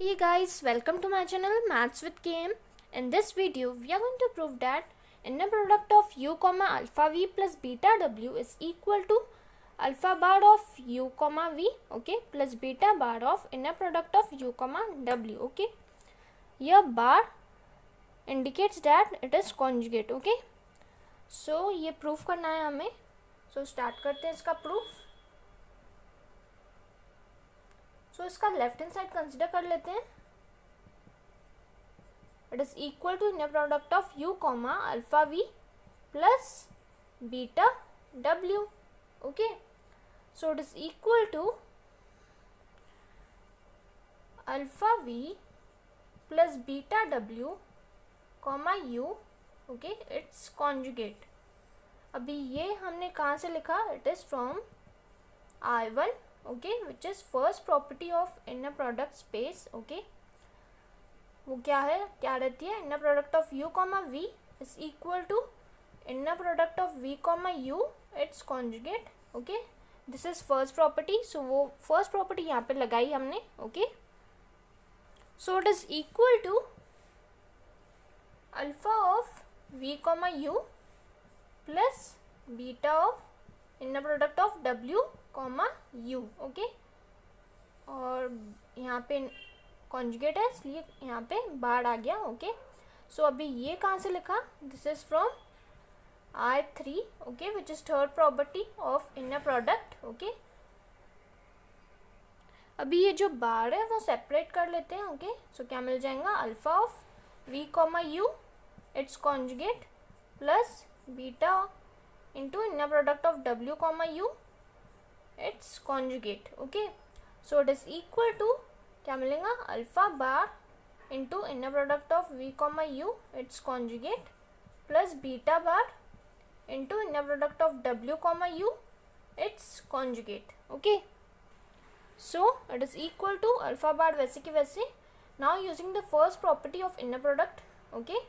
Hey guys, welcome to my channel Maths with KM. In this video, we are going to prove that inner product of u comma alpha v plus beta w is equal to alpha bar of u comma v, okay, plus beta bar of inner product of u comma w, okay. Here bar indicates that it is conjugate, okay. So ये proof करना है हमें. So start करते हैं इसका proof. सो इसका left hand side consider कर लेते हैं. It is equal to inner product of u comma alpha v plus beta w. Okay, so it is equal to alpha v plus beta w comma u. Okay, it's conjugate. अभी ये हमने कहाँ से लिखा? It is from I1, okay, which is first property of inner product space. okay, वो क्या है, क्या रहती है? inner product of u comma v is equal to inner product of v comma u its conjugate. okay, this is first property, so वो first property यहाँ पे लगाई हमने. okay, so it is equal to alpha of v comma u plus beta of inner product of w comma u. Okay, और यहाँ पे conjugate है इसलिए यहाँ पे बार आ गया. ओके, सो अभी ये कहाँ से लिखा? This is from I3, okay, which is third property of inner product. Okay, अभी ये जो बार है वो सेपरेट कर लेते हैं. ओके, सो क्या मिल जाएगा? Alpha of v comma u its conjugate plus beta into inner product of w comma u its conjugate. okay, so it is equal to क्या मिलेगा? Alpha bar into inner product of v comma u its conjugate plus beta bar into inner product of w comma u its conjugate. okay, so it is equal to alpha bar वैसे की वैसे. now using the first property of inner product. okay,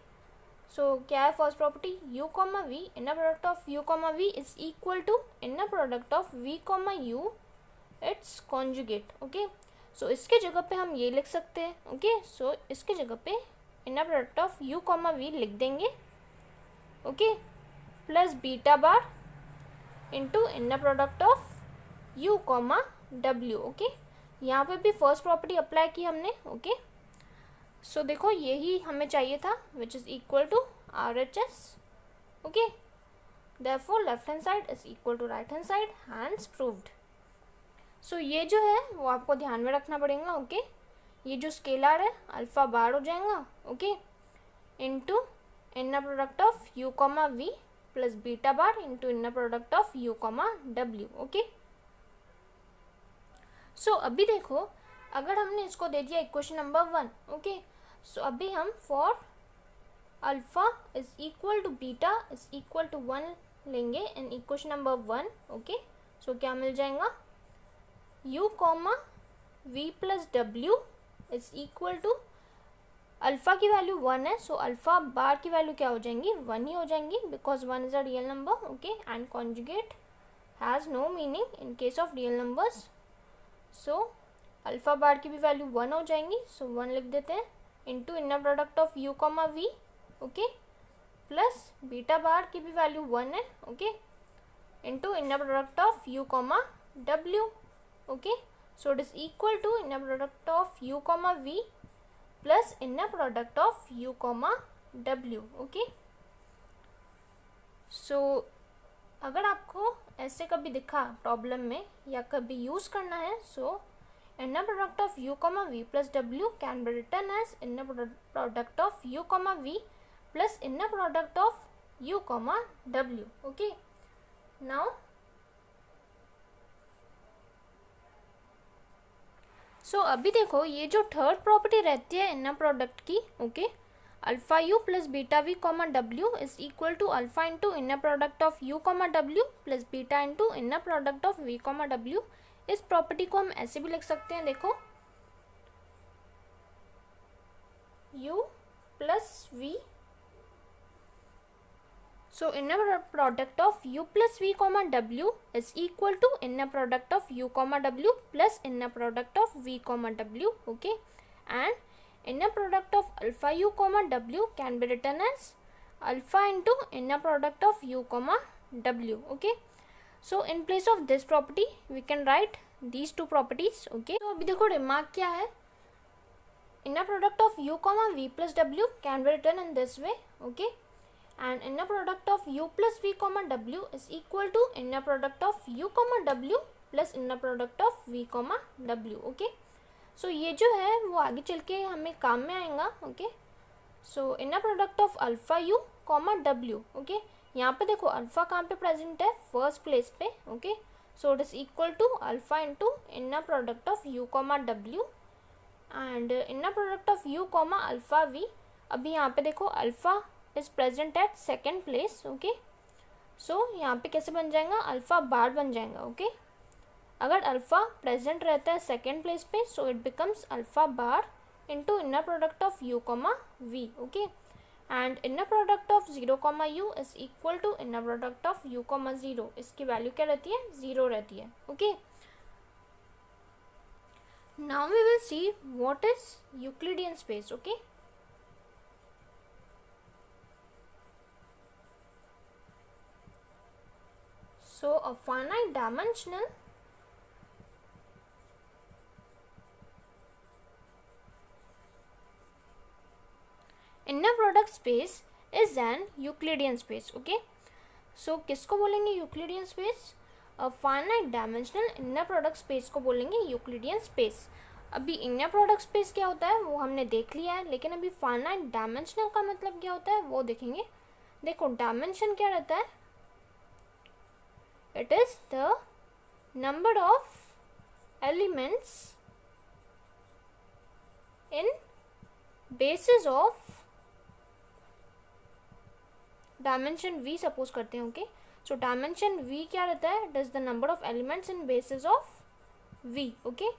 so क्या है first property? u comma v, inner product of u comma v is equal to inner product of v comma u its conjugate. Okay, so इसके जगह पे हम ये लिख सकते हैं. ओके, सो इसके जगह पे inner product of u comma v लिख देंगे. Okay, plus beta bar into inner product of u comma w. Okay, यहाँ पे भी फर्स्ट प्रॉपर्टी अप्लाई की हमने. ओके, सो देखो यही हमें चाहिए था, which is equal to RHS. Okay, therefore left hand side is equal to right hand side, hence proved. So ये जो है वो आपको ध्यान में रखना पड़ेगा. ओके, ये जो स्केलर है अल्फा बार हो जाएगा. Okay, into inner product of u comma v plus beta bar into inner product of u comma w. Okay, so अभी देखो अगर हमने इसको दे दिया इक्वेशन नंबर 1. ओके, सो अभी हम for alpha is equal to beta is equal to 1 लेंगे in equation number 1. Okay, so क्या मिल जाएगा? u comma v plus w is equal to alpha की वैल्यू 1 है, सो अल्फा बार की वैल्यू क्या हो जाएंगी? 1 ही हो जाएंगी, because 1 is a real number. Okay, and conjugate has no meaning in case of real numbers. So alpha bar की भी वैल्यू 1 हो जाएंगी, सो 1 लिख देते हैं into inner product of u comma v. Okay, plus beta bar की भी value 1 है. Okay, into inner product of u comma w. Okay, so it is equal to inner product of u comma v plus inner product of u comma w. Okay, so अगर आपको ऐसे कभी दिखा problem में या कभी use करना है, सो inner product of u comma v plus w can be written as inner product of u comma v plus inner product of u comma w. okay, now so अभी देखो ये जो थर्ड प्रॉपर्टी रहती है inner product की. Okay, alpha u plus beta v comma w is equal to alpha into inner product of u comma w plus beta into inner product of v comma w. इस property को हम ऐसे भी लिख सकते हैं. देखो u plus v, so inner product of u plus v comma w is equal to inner product of u comma w plus inner product of v comma w. Okay, and inner product of alpha u comma w can be written as alpha into inner product of u comma w. Okay, so in place of this property we can write these two properties. Okay, तो अभी देखो remark क्या है, inner product of u comma v plus w can be written in this way. Okay, and inner product of u plus v comma w is equal to inner product of u comma w plus inner product of v comma w. Okay, so ये जो है वो आगे चल के हमें काम में आएगा. Okay, so inner product of alpha u comma डब्ल्यू. ओके, यहाँ पे देखो अल्फा कहाँ पे प्रेजेंट है, फर्स्ट प्लेस पे. Okay, so it is equal to alpha into inner product of u comma डब्ल्यू and inner product of u comma alpha v. अभी यहाँ पे देखो alpha is present at second place. Okay, so यहाँ पे कैसे बन जाएगा, अल्फा बार बन जाएगा. ओके, अगर अल्फा प्रेजेंट रहता है सेकेंड प्लेस पे so it becomes alpha bar into inner product of u comma v. Okay, and inner product of 0 comma u is equal to inner product of u comma 0. इसकी value क्या रहती है, 0 रहती है. Okay, now we will see what is Euclidean space. Okay, so a finite dimensional inner product space is an Euclidean space. Okay, so किसको बोलेंगे Euclidean space, a finite dimensional inner product space को बोलेंगे Euclidean space. अभी inner product space क्या होता है वो हमने देख लिया है, लेकिन अभी फाइनाइट डायमेंशनल का मतलब क्या होता है वो देखेंगे. देखो डायमेंशन क्या रहता है, it is the number of elements in basis of dimension v suppose करते हैं. ओके, सो डायमेंशन v क्या रहता है, it is the number of elements in basis of v. Okay,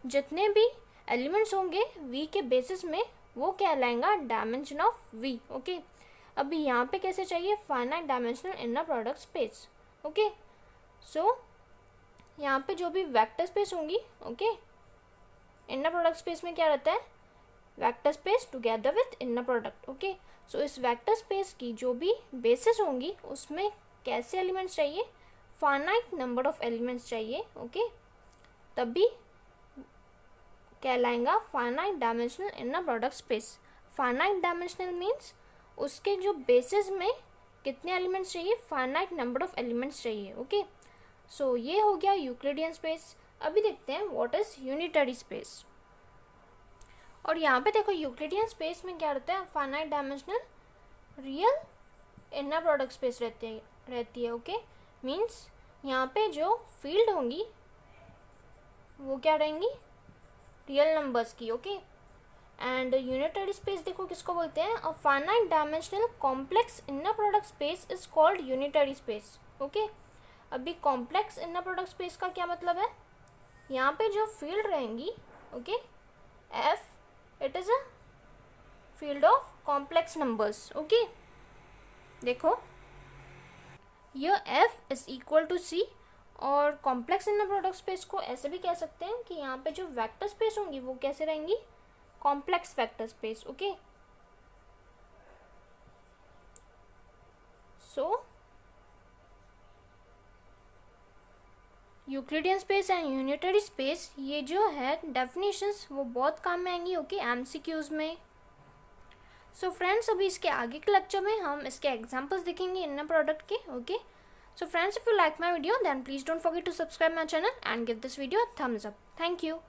जितने भी एलिमेंट्स होंगे v के बेसिस में वो कहलाएगा डायमेंशन ऑफ v. ओके, अभी यहाँ पे कैसे चाहिए, finite dimensional inner product space. Okay, so यहाँ पे जो भी वेक्टर स्पेस होंगी, ओके, इनर प्रोडक्ट स्पेस में क्या रहता है, vector space together with inner product. Okay, so इस वेक्टर स्पेस की जो भी बेसिस होंगी उसमें कैसे एलिमेंट्स चाहिए, फाइनाइट नंबर ऑफ एलिमेंट्स चाहिए. ओके, तभी कहलाएगा finite dimensional inner product space. Finite dimensional means उसके जो बेसिस में कितने एलिमेंट्स चाहिए, फाइनाइट नंबर ऑफ एलिमेंट्स चाहिए. ओके, सो ये हो गया यूक्लिडियन स्पेस. अभी देखते हैं व्हाट इज यूनिटरी स्पेस. और यहाँ पे देखो यूक्लिडियन स्पेस में क्या रहता है, finite dimensional real inner product space रहती है. ओके, मीन्स यहाँ पे जो फील्ड होंगी वो क्या रहेंगी, रियल नंबर्स की. ओके, एंड यूनिटरी स्पेस देखो किसको बोलते हैं, a finite dimensional complex inner product space is called unitary space. Okay, अभी कॉम्प्लेक्स इनर प्रोडक्ट स्पेस का क्या मतलब है, यहाँ पे जो फील्ड रहेंगी, okay, F, it is a field of complex numbers. Okay, देखो ये एफ इज इक्वल टू सी. और कॉम्प्लेक्स इनर प्रोडक्ट स्पेस को ऐसे भी कह सकते हैं कि यहाँ पे जो वेक्टर स्पेस होंगी वो कैसे रहेंगी, complex vector space. Okay, so Euclidean space and unitary space ये जो है डेफिनेशंस वो बहुत काम में आएंगी. ओके, एमसीक्यूज में. सो फ्रेंड्स, अभी इसके आगे के लेक्चर में हम इसके एग्जांपल्स देखेंगे इनर प्रोडक्ट के. Okay, so friends, if you like my video then please don't forget to subscribe my channel and give this video a thumbs up. Thank you.